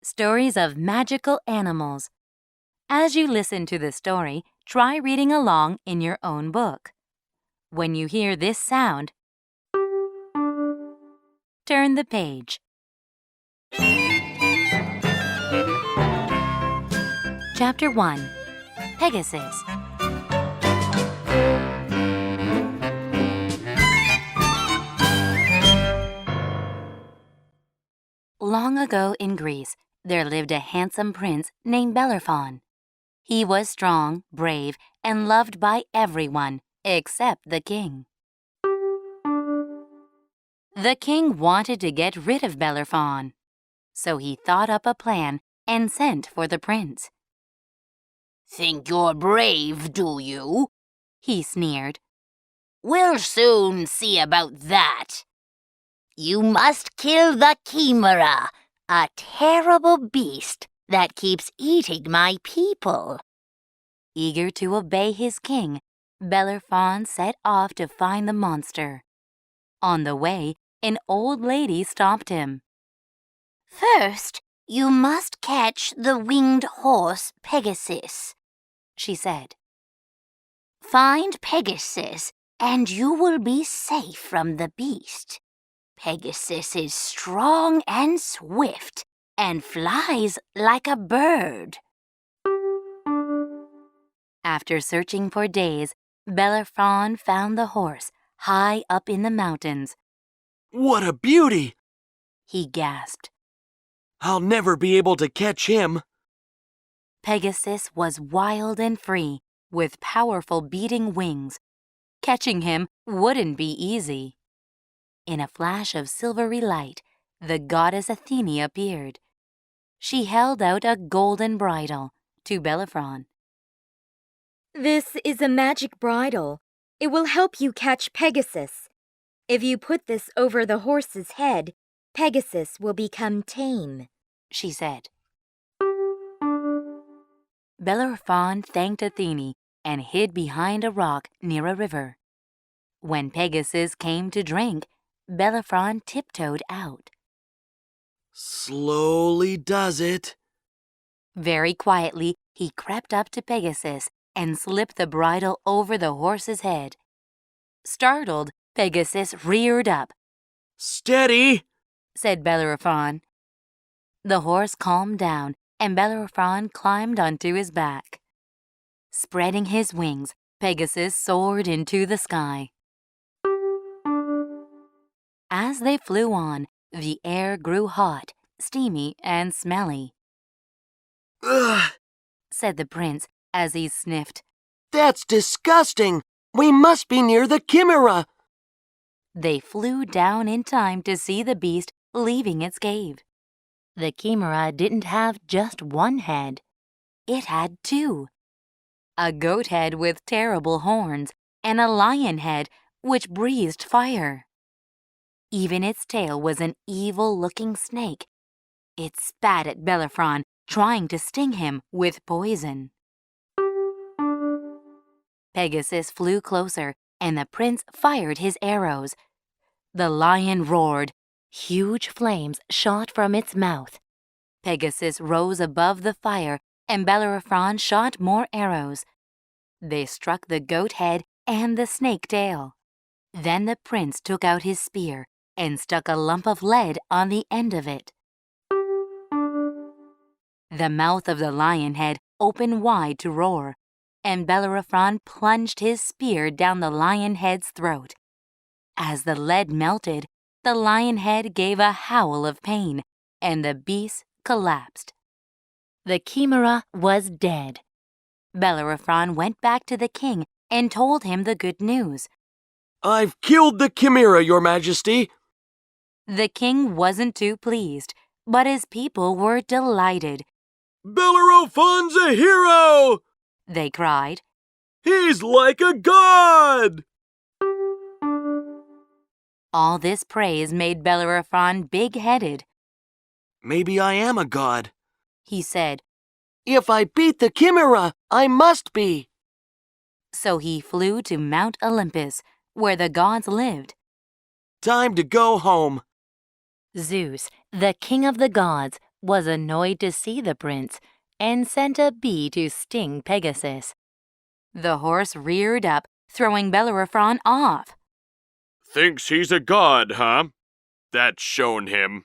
Stories of magical animals. As you listen to the story, try reading along in your own book. When you hear this sound, turn the page. Chapter 1. Pegasus. Long ago in Greece, there lived a handsome prince named Bellerophon. He was strong, brave, and loved by everyone except the king. The king wanted to get rid of Bellerophon, so he thought up a plan and sent for the prince. "Think you're brave, do you?" he sneered. "We'll soon see about that. You must kill the Chimera, a terrible beast that keeps eating my people." Eager to obey his king, Bellerophon set off to find the monster. On the way, an old lady stopped him. "First, you must catch the winged horse Pegasus," she said. "Find Pegasus, and you will be safe from the beast. Pegasus is strong and swift and flies like a bird." After searching for days, Bellerophon found the horse high up in the mountains. "What a beauty!" he gasped. "I'll never be able to catch him." Pegasus was wild and free, with powerful beating wings. Catching him wouldn't be easy. In a flash of silvery light, the goddess Athene appeared. She held out a golden bridle to Bellerophon. "This is a magic bridle. It will help you catch Pegasus. If you put this over the horse's head, Pegasus will become tame," she said. Bellerophon thanked Athene and hid behind a rock near a river. When Pegasus came to drink, Bellerophon tiptoed out. "Slowly does it." Very quietly, he crept up to Pegasus and slipped the bridle over the horse's head. Startled, Pegasus reared up. "Steady!" said Bellerophon. The horse calmed down, and Bellerophon climbed onto his back. Spreading his wings, Pegasus soared into the sky. As they flew on, the air grew hot, steamy, and smelly. "Ugh, said the prince as he sniffed. that's disgusting! We must be near the Chimera!" They flew down in time to see the beast leaving its cave. The Chimera didn't have just one head. It had two. A goat head with terrible horns and a lion head which breathed fire. Even its tail was an evil-looking snake. It spat at Bellerophon, trying to sting him with poison. Pegasus flew closer, and the prince fired his arrows. The lion roared. Huge flames shot from its mouth. Pegasus rose above the fire, and Bellerophon shot more arrows. They struck the goat head and the snake tail. Then the prince took out his spear and stuck a lump of lead on the end of it. The mouth of the lion head opened wide to roar, and Bellerophon plunged his spear down the lion head's throat. As the lead melted, the lion head gave a howl of pain, and the beast collapsed. The Chimera was dead. Bellerophon went back to the king and told him the good news. "I've killed the Chimera, Your Majesty." The king wasn't too pleased, but his people were delighted. "Bellerophon's a hero!" they cried. "He's like a god!" All this praise made Bellerophon big-headed. "Maybe I am a god," he said. "If I beat the Chimera, I must be." So he flew to Mount Olympus, where the gods lived. "Time to go home." Zeus, the king of the gods, was annoyed to see the prince and sent a bee to sting Pegasus. The horse reared up, throwing Bellerophon off. Thinks he's a god, huh? That's shown him.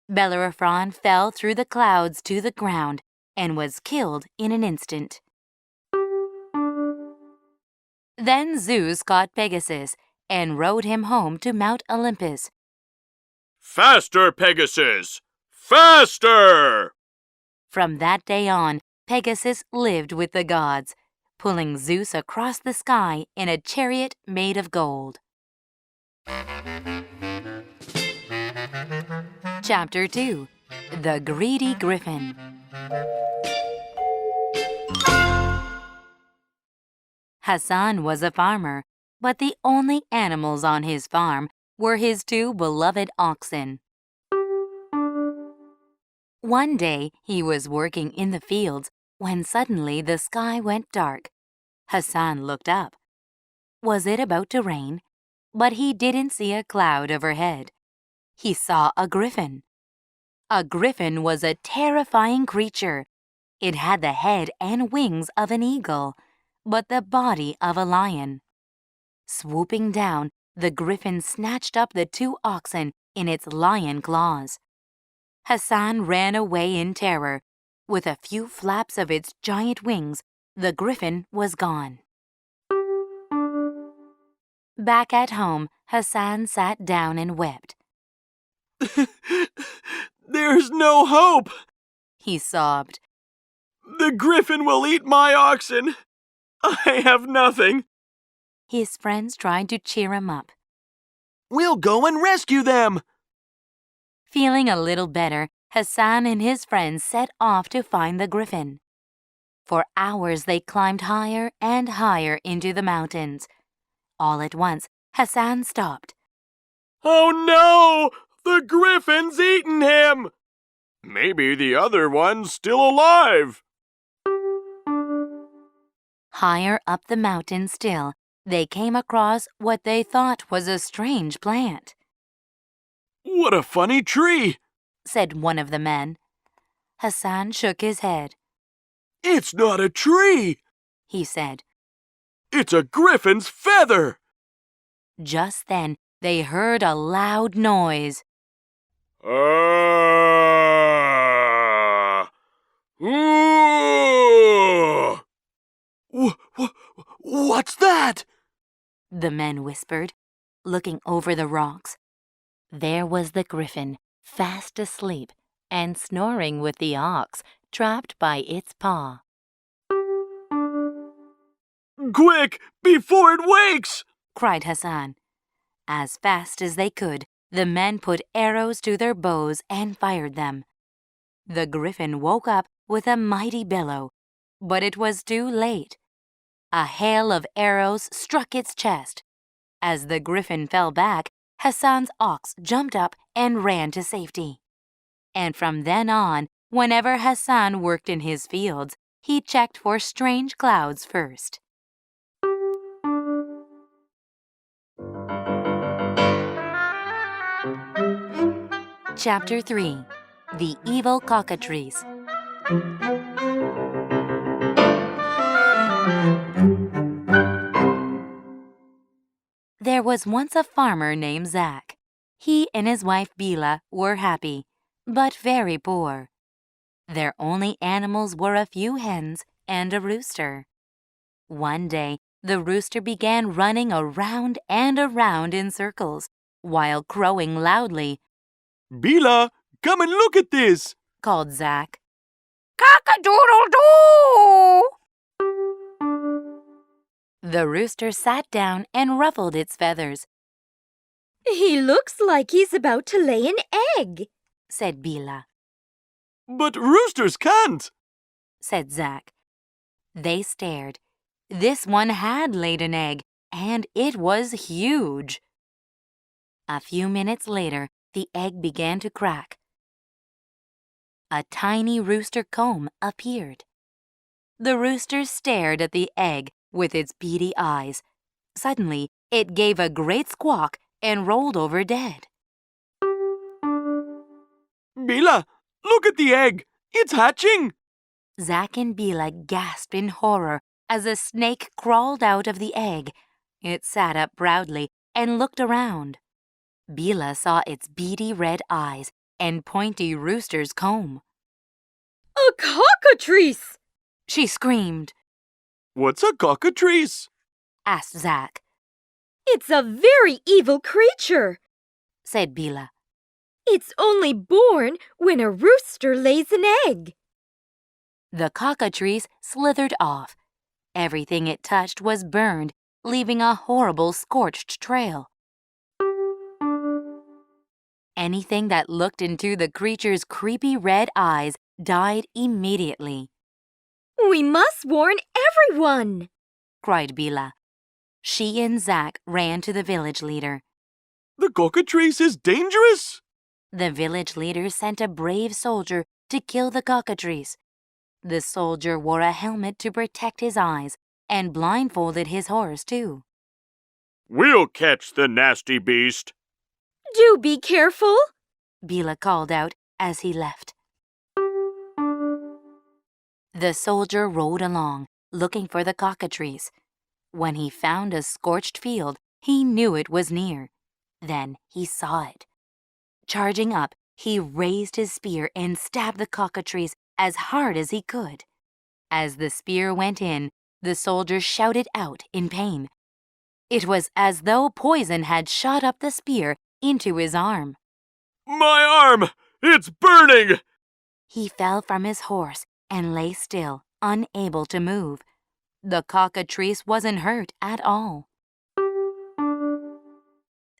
Bellerophon fell through the clouds to the ground and was killed in an instant. Then Zeus caught Pegasus and rode him home to Mount Olympus. Faster, Pegasus! Faster! From that day on, Pegasus lived with the gods, pulling Zeus across the sky in a chariot made of gold. Chapter 2. The Greedy Griffin. Hassan was a farmer, but the only animals on his farm were his 2 beloved oxen. One day he was working in the fields when suddenly the sky went dark. Hassan looked up. Was it about to rain? But he didn't see a cloud overhead. He saw a griffin. A griffin was a terrifying creature. It had the head and wings of an eagle, but the body of a lion. Swooping down, the griffin snatched up the 2 oxen in its lion claws. Hassan ran away in terror. With a few flaps of its giant wings, the griffin was gone. Back at home, Hassan sat down and wept. There's no hope! He sobbed. The griffin will eat my oxen! I have nothing! His friends tried to cheer him up. We'll go and rescue them. Feeling a little better, Hassan and his friends set off to find the griffin. For hours they climbed higher and higher into the mountains. All at once, Hassan stopped. Oh no! The griffin's eaten him! Maybe the other one's still alive. Higher up the mountain still, they came across what they thought was a strange plant. What a funny tree! Said one of the men. Hassan shook his head. It's not a tree! He said. It's a griffin's feather! Just then, they heard a loud noise. What's that? The men whispered, looking over the rocks. There was the griffin, fast asleep and snoring with the ox trapped by its paw. Quick, before it wakes! Cried Hassan. As fast as they could, the men put arrows to their bows and fired them. The griffin woke up with a mighty bellow, but it was too late. A hail of arrows struck its chest. As the griffin fell back, Hassan's ox jumped up and ran to safety. And from then on, whenever Hassan worked in his fields, he checked for strange clouds first. Chapter 3. The Evil Cockatrice. There was once a farmer named Zach. He and his wife Bila were happy, but very poor. Their only animals were a few hens and a rooster. One day, the rooster began running around and around in circles, while crowing loudly. Bila, come and look at this! Called Zach. Cock-a-doodle-doo! The rooster sat down and ruffled its feathers. He looks like he's about to lay an egg, Said Bila. But roosters can't! Said Zach. They stared. This one had laid an egg, and it was huge. A few minutes later, the egg began to crack. A tiny rooster comb appeared. The rooster stared at the egg with its beady eyes. Suddenly, it gave a great squawk and rolled over dead. Bila, Look at the egg! It's hatching! Zack and Bila gasped in horror as a snake crawled out of the egg. It sat up proudly and looked around. Bila saw its beady red eyes and pointy rooster's comb. A cockatrice! She screamed. What's a cockatrice? Asked Zack. It's a very evil creature. Said Bila. It's only born when a rooster lays an egg. The cockatrice slithered off. Everything it touched was burned, leaving a horrible scorched trail. Anything that looked into the creature's creepy red eyes died immediately. We must warn everyone, cried Bila. She and Zack ran to the village leader. The cockatrice is dangerous! The village leader sent a brave soldier to kill the cockatrice. The soldier wore a helmet to protect his eyes and blindfolded his horse, too. We'll catch the nasty beast. Do be careful, Bila called out as he left. The soldier rode along, looking for the cockatrice. When he found a scorched field, he knew it was near. Then he saw it. Charging up, he raised his spear and stabbed the cockatrice as hard as he could. As the spear went in, the soldier shouted out in pain. It was as though poison had shot up the spear into his arm. My arm! It's burning! He fell from his horse and lay still, unable to move. The cockatrice wasn't hurt at all.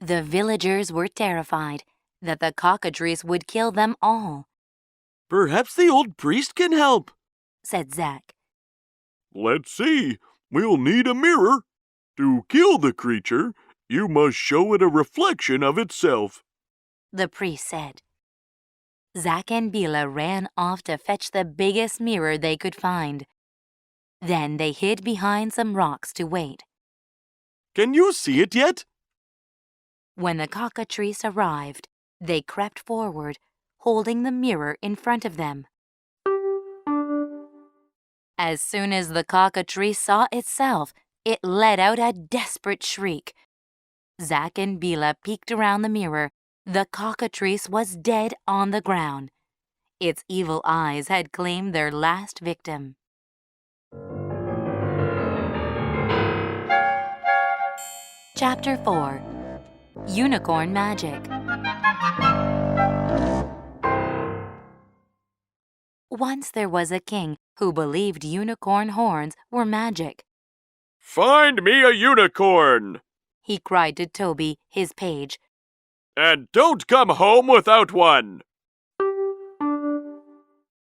The villagers were terrified that the cockatrice would kill them all, Perhaps the old priest can help. said Zack. Let's see. We'll need a mirror. To kill the creature, you must show it a reflection of itself. The priest said. Zack and Bila ran off to fetch the biggest mirror they could find. Then they hid behind some rocks to wait. Can you see it yet? When the cockatrice arrived, they crept forward, holding the mirror in front of them. As soon as the cockatrice saw itself, it let out a desperate shriek. Zack and Bila peeked around the mirror. The cockatrice was dead on the ground. Its evil eyes had claimed their last victim. Chapter 4. Unicorn Magic. Once there was a king who believed unicorn horns were magic. Find me a unicorn! He cried to Toby, his page. And don't come home without one!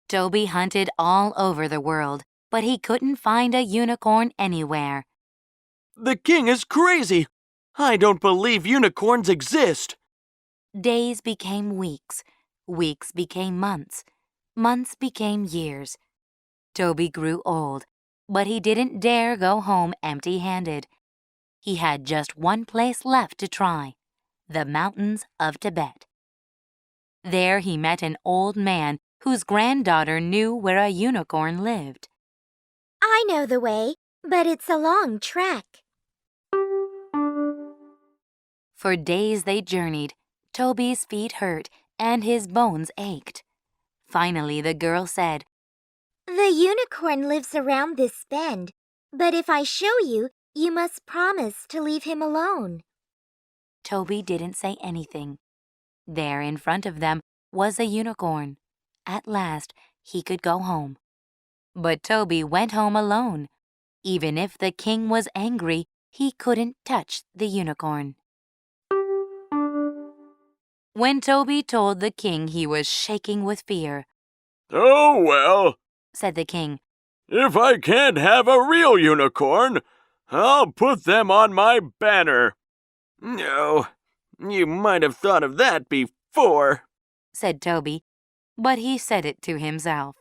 Toby hunted all over the world, but he couldn't find a unicorn anywhere. The king is crazy. I don't believe unicorns exist. Days became weeks, weeks became months, months became years. Toby grew old, but he didn't dare go home empty-handed. He had just one place left to try, the mountains of Tibet. There he met an old man whose granddaughter knew where a unicorn lived. I know the way, but it's a long trek. For days they journeyed. Toby's feet hurt and his bones ached. Finally, the girl said, The unicorn lives around this bend, but if I show you, you must promise to leave him alone. Toby didn't say anything. There in front of them was a unicorn. At last, he could go home. But Toby went home alone. Even if the king was angry, he couldn't touch the unicorn. When Toby told the king, he was shaking with fear. Oh, well, Said the king. if I can't have a real unicorn, I'll put them on my banner. No, you might have thought of that before. Said Toby, but he said it to himself.